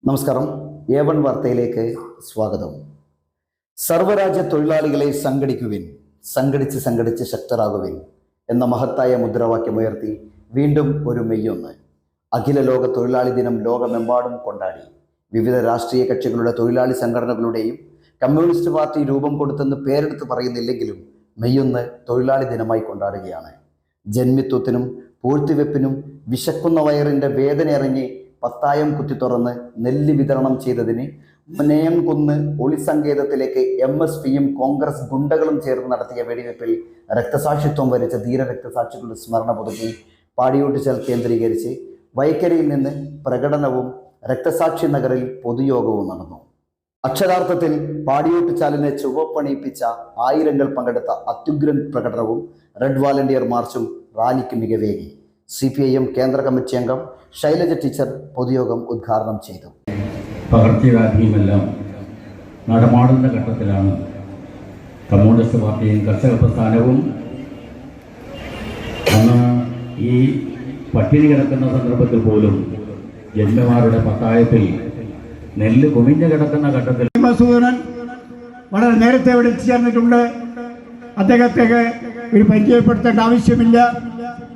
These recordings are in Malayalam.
നമസ്കാരം. A1 വാർത്തയിലേക്ക് സ്വാഗതം. സർവ്വരാജ്യ തൊഴിലാളികളെ സംഘടിക്കുവിൻ, സംഘടിച്ച് ശക്തരാകുവിൻ എന്ന മഹത്തായ മുദ്രാവാക്യമുയർത്തി വീണ്ടും ഒരു മെയ് 1 അഖില ലോക തൊഴിലാളി ദിനം ലോകമെമ്പാടും കൊണ്ടാടി. വിവിധ രാഷ്ട്രീയ കക്ഷികളുടെ തൊഴിലാളി സംഘടനകളുടെയും കമ്മ്യൂണിസ്റ്റ് പാർട്ടി രൂപം കൊടുത്തെന്ന് പേരെടുത്ത് പറയുന്നില്ലെങ്കിലും മെയ് 1 തൊഴിലാളി ദിനമായി കൊണ്ടാടുകയാണ്. ജന്മിത്വത്തിനും പൂഴ്ത്തിവെപ്പിനും വിശക്കുന്ന വയറിൻ്റെ വേദന ഇറങ്ങി പത്തായം കുത്തി തുറന്ന് നെല്ല് വിതരണം ചെയ്തതിന് മനയംകുന്ന് ഒളിസങ്കേതത്തിലേക്ക് MSPയും കോൺഗ്രസ് ഗുണ്ടകളും ചേർന്ന് നടത്തിയ വെടിവെപ്പിൽ രക്തസാക്ഷിത്വം വരിച്ച ധീര രക്തസാക്ഷികളുടെ സ്മരണ പുതുക്കി പാടിയോട്ടുചാൽ കേന്ദ്രീകരിച്ച് വൈക്കരയിൽ നിന്ന് പ്രകടനവും രക്തസാക്ഷി നഗറിൽ പൊതുയോഗവും നടന്നു. അക്ഷരാർത്ഥത്തിൽ പാടിയോട്ടുചാലിനെ ചുവപ്പണിയിപ്പിച്ച ആയിരങ്ങൾ പങ്കെടുത്ത അത്യുഗ്രൻ പ്രകടനവും റെഡ് വാലണ്ടിയർ മാർച്ചും റാലിക്ക് മികവേകി. CPIM കേന്ദ്ര കമ്മിറ്റി അംഗം ശൈലജ ടീച്ചർ പൊതുയോഗം ഉദ്ഘാടനം ചെയ്തു. പകർച്ചവ്യാധിയുമെല്ലാം നടമാടുന്ന ഘട്ടത്തിലാണ് കമ്മ്യൂണിസ്റ്റ് പാർട്ടിയും കർഷക പ്രസ്ഥാനവും. അന്ന് ഈ പട്ടിണി കിടക്കുന്ന സന്ദർഭത്തിൽ പോലും ജന്മിമാരുടെ പത്തായത്തിൽ നെല്ല് കുമിഞ്ഞു കിടക്കുന്ന ഘട്ടത്തിൽ മസൂദനൻ വളരെ നേരത്തെ ഇവിടെ എത്തിച്ചേർന്നിട്ടുണ്ട്. അദ്ദേഹത്തെ ഒരു പരിചയപ്പെടുത്തേണ്ട ആവശ്യമില്ല.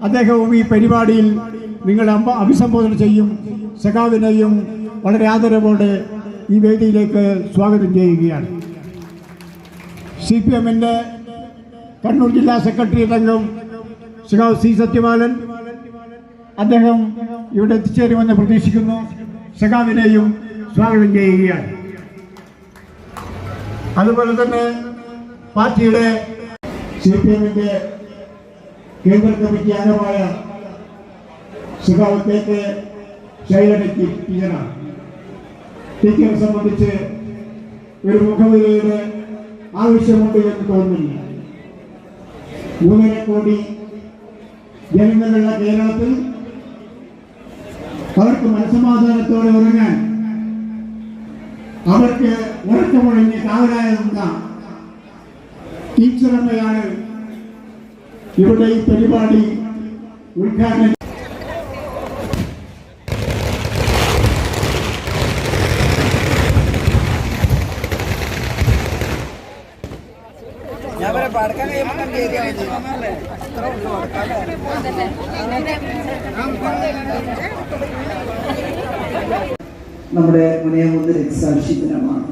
അദ്ദേഹവും ഈ പരിപാടിയിൽ നിങ്ങളെ അഭിസംബോധന ചെയ്യും. സഖാവിനെയും വളരെ ആദരവോടെ ഈ വേദിയിലേക്ക് സ്വാഗതം ചെയ്യുകയാണ്. CPMൻ്റെ കണ്ണൂർ ജില്ലാ സെക്രട്ടേറിയറ്റ് അംഗം സഖാവ് C. സത്യപാലൻ അദ്ദേഹം ഇവിടെ എത്തിച്ചേരുമെന്ന് പ്രതീക്ഷിക്കുന്നു. സഖാവിനെയും സ്വാഗതം ചെയ്യുകയാണ്. അതുപോലെ തന്നെ പാർട്ടിയുടെ CPMൻ്റെ കേന്ദ്ര കമ്മിറ്റി അംഗമായ സഖാവ് ശൈലജ ടീച്ചറാണ്. ടീച്ചറെ സംബന്ധിച്ച് ഒരു മുഖവിലയുടെ ആവശ്യമുണ്ട് എന്ന് തോന്നുന്നില്ല. 3.5 കോടി ജനങ്ങളുള്ള കേരളത്തിൽ അവർക്ക് മനസ്സമാധാനത്തോടെ ഉറങ്ങാൻ, അവർക്ക് ഉറക്കമൊഴിഞ്ഞ് കാവലായിരുന്ന ടീച്ചറമ്മയാണ് ഇവിടെ ഈ പരിപാടി ഉദ്ഘാടനം. നമ്മുടെ മനയംകുന്ന് രക്തസാക്ഷി ദിനമാണ്.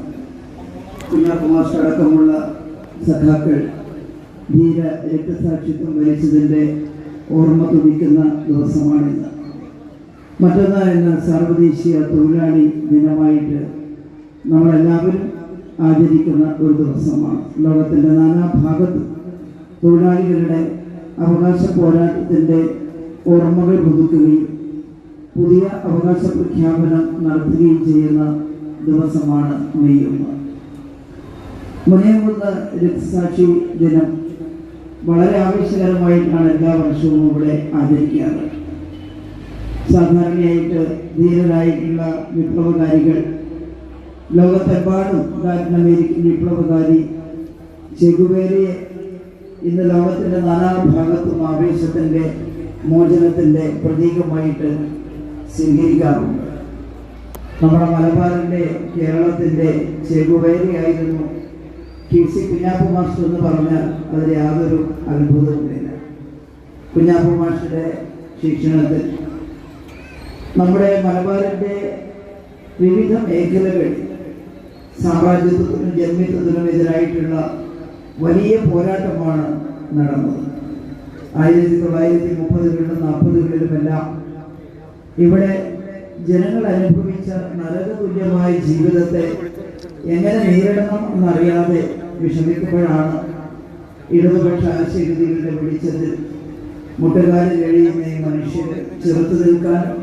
കുഞ്ഞാക്കുമാർ അടക്കമുള്ള സഖാക്കൾ ധീര രക്തസാക്ഷിത്വം വരിച്ചതിൻ്റെ ഓർമ്മ തുടിക്കുന്ന ദിവസമാണിന്ന്. മറ്റൊന്ന് എന്ന സാർവദേശീയ തൊഴിലാളി ദിനമായിട്ട് നമ്മളെല്ലാവരും ആചരിക്കുന്ന ഒരു ദിവസമാണ്. ലോകത്തിൻ്റെ നാനാഭാഗത്ത് തൊഴിലാളികളുടെ അവകാശ പോരാട്ടത്തിൻ്റെ ഓർമ്മകൾ പുതുക്കുകയും പുതിയ അവകാശ പ്രഖ്യാപനം നടത്തുകയും ചെയ്യുന്ന ദിവസമാണ് മെയ് 1. മനയംകുന്ന് രക്തസാക്ഷി ദിനം വളരെ ആവേശകരമായിട്ടാണ് എല്ലാ വർഷവും ഇവിടെ ആചരിക്കാറ്. സാധാരണയായിട്ട് ധീരരായിട്ടുള്ള വിപ്ലവകാരികൾ ലോകത്തെമ്പാടും ലാറ്റിൻ അമേരിക്കൻ വിപ്ലവകാരി ചെഗുവേരയെ ഇന്ന് ലോകത്തിൻ്റെ നാനാഭാഗത്തും ആവേശത്തിൻ്റെ മോചനത്തിൻ്റെ പ്രതീകമായിട്ട് സ്വീകരിക്കാറുണ്ട്. നമ്മുടെ മലബാറിൻ്റെ കേരളത്തിൻ്റെ ചെഗുവേരയായിരുന്നു KC കുഞ്ഞാപ്പു മാസ്റ്റർ എന്ന് പറഞ്ഞാൽ അതിൽ യാതൊരു അത്ഭുതവുമില്ല. കുഞ്ഞാപ്പു മാസ്റ്ററുടെ ശിക്ഷണത്തിൽ നമ്മുടെ മലബാറിൻ്റെ വിവിധ മേഖലകളിൽ സാമ്രാജ്യത്വത്തിനും ജന്മിത്വത്തിനും എതിരായിട്ടുള്ള വലിയ പോരാട്ടമാണ് നടന്നത്. 1930കളിലും 40കളിലുമെല്ലാം ഇവിടെ ജനങ്ങൾ അനുഭവിച്ച നരകതുല്യമായ ജീവിതത്തെ എങ്ങനെ നേരിടണം എന്നറിയാതെ വിഷമിക്കുമ്പോഴാണ് ഇടതുപക്ഷ ആശയഗതികളുടെ വെളിച്ചത്തിൽ മുട്ടുകാലിൽ എഴിയുന്ന മനുഷ്യരെ ചെറുത്തു നിൽക്കാനും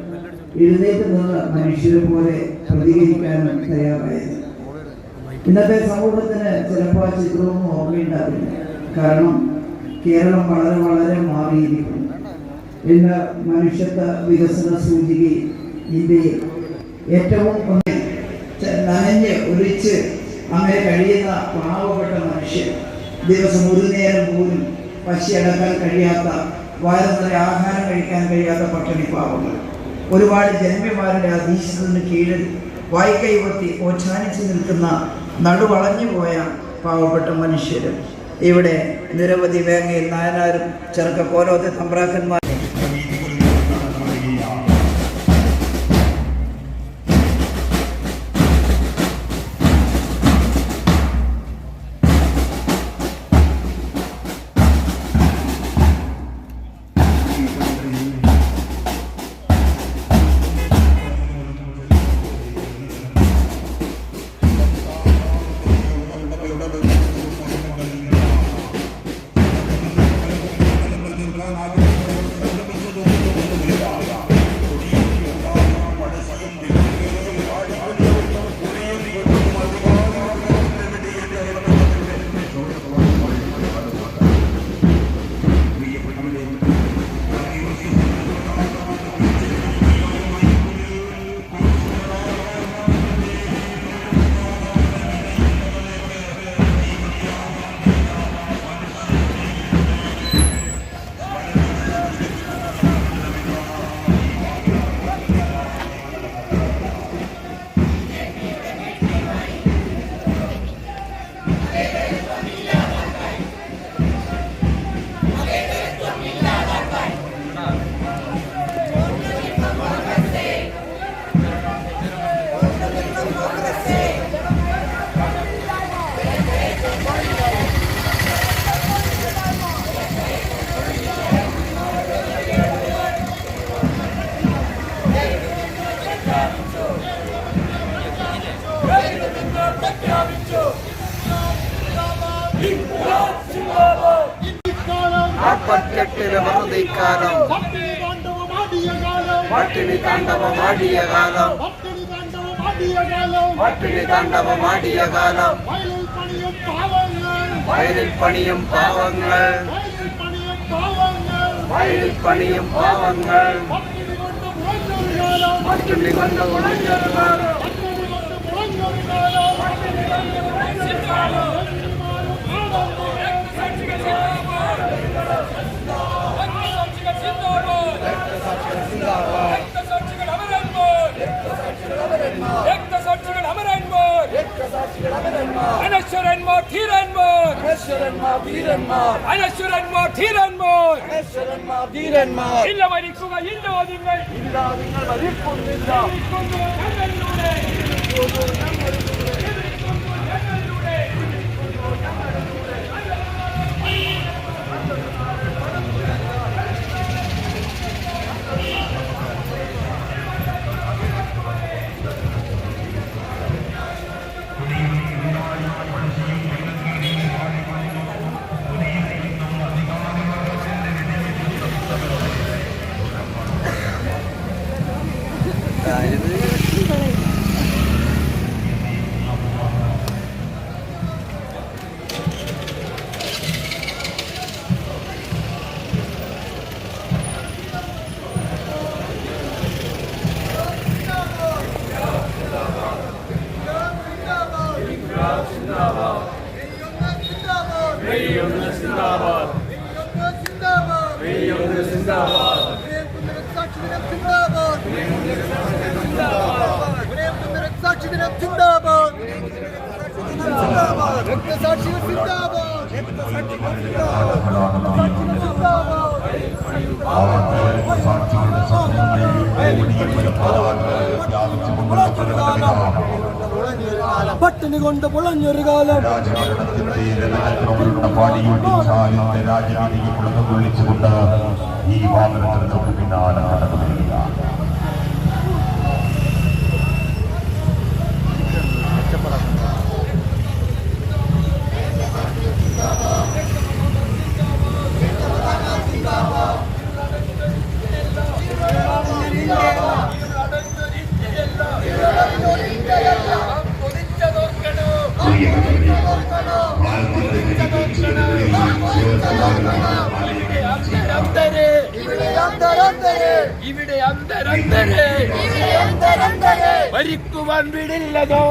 എഴുന്നേറ്റ് നിന്ന് മനുഷ്യരെ പോലെ പ്രതികരിക്കാനും തയ്യാറായത്. ഇന്നത്തെ സമൂഹത്തിന് ചിലപ്പോൾ ആ ചിത്രവും ഓർമ്മയുണ്ടാവില്ല. കാരണം കേരളം വളരെ വളരെ മാറിയിരിക്കുന്നു. ഇന്ന് മനുഷ്യത്വ വികസന സൂചികയിൽ ഇന്ത്യയിൽ ഏറ്റവും നനഞ്ഞ് ഒലിച്ച് അങ്ങനെ കഴിയുന്ന പാവപ്പെട്ട മനുഷ്യർ, ദിവസം ഒരു നേരം പോലും പശി അടക്കാൻ കഴിയാത്ത, വയറു നിറയെ ആഹാരം കഴിക്കാൻ കഴിയാത്ത പട്ടിണി പാവങ്ങൾ, ഒരുപാട് ജനപിമാരുടെ അധീശത്തിന് കീഴിൽ വായ്ക്കൈ ഉയർത്തി ഓച്ഛാനിച്ച് നിൽക്കുന്ന നടുവളഞ്ഞു പോയ പാവപ്പെട്ട മനുഷ്യരും ഇവിടെ നിരവധി വേങ്ങയിൽ നായനാരും ചെറുക്ക കോലോത്തെ തമ്പ്രാക്കന്മാർ പട്ടിണി താണ്ഡവമാടിയ കാലം വയലിൽ പണിയും പാവങ്ങൾ പട്ടിണി കൊണ്ട് ഉണങ്ങിയൊരു കാലം അനശ്വരന്മാർ ധീരന്മാർ ഇല്ല മരിക്കുകയില്ല നിങ്ങൾ മരിക്കുന്നില്ല. പട്ടിണി കൊണ്ട് പൊളഞ്ഞൊരു കാലം വിളിച്ചുകൊണ്ട് ഈ വാഹനത്തിന് പിന്നാലെ നടന്നു വരിക. ഇവിടെ അന്തരന്തരെ ഭരിക്കുവാൻ വിടില്ലതോ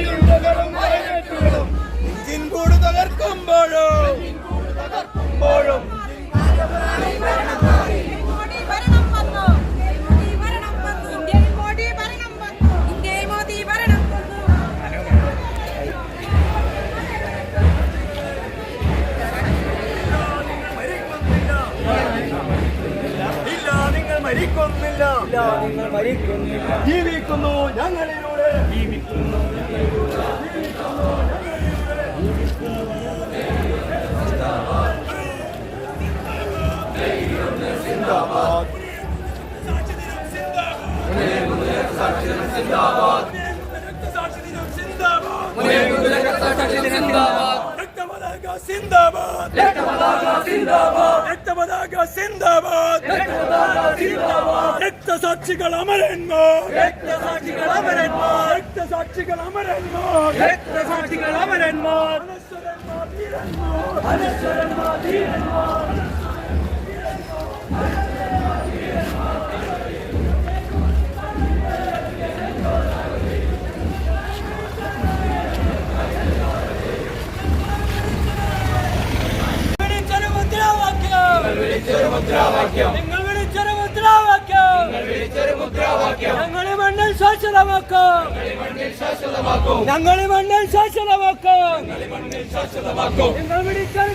യുദ്ധകളും ബയണറ്റുകളും ഇന്ത്യൻ കൂട് തകർക്കുമ്പോഴും നിങ്ങൾ മരിക്കുന്നില്ല, ജീവിക്കുന്നു ഞങ്ങളിലൂടെ, ജീവിക്കുന്നു സിന്ദാബാദ്, രക്തസാക്ഷി ദിനം സിന്ദാബാദ്, രക്തപതാക സിന്ദാബാദ്, രക്തപതാക സിന്ദാബാദ്, രക്തസാക്ഷികൾ അമരന്മാർ, രക്തസാക്ഷികൾ അമരന്മാർ, രക്തസാക്ഷികൾ അമരന്മാർ, രക്തസാക്ഷികൾ അമരന്മാർ, അനശ്വരന്മാർ ധീരന്മാർ. നിങ്ങൾ വിളിച്ചൊരു മുദ്രാവാക്യം ഞങ്ങളെ മണ്ണിൽ ശാശ്വതമാക്കും, ഞങ്ങളെ മണ്ണിൽ ശാശ്വതമാക്കും. നിങ്ങൾ വിളിച്ചൊരു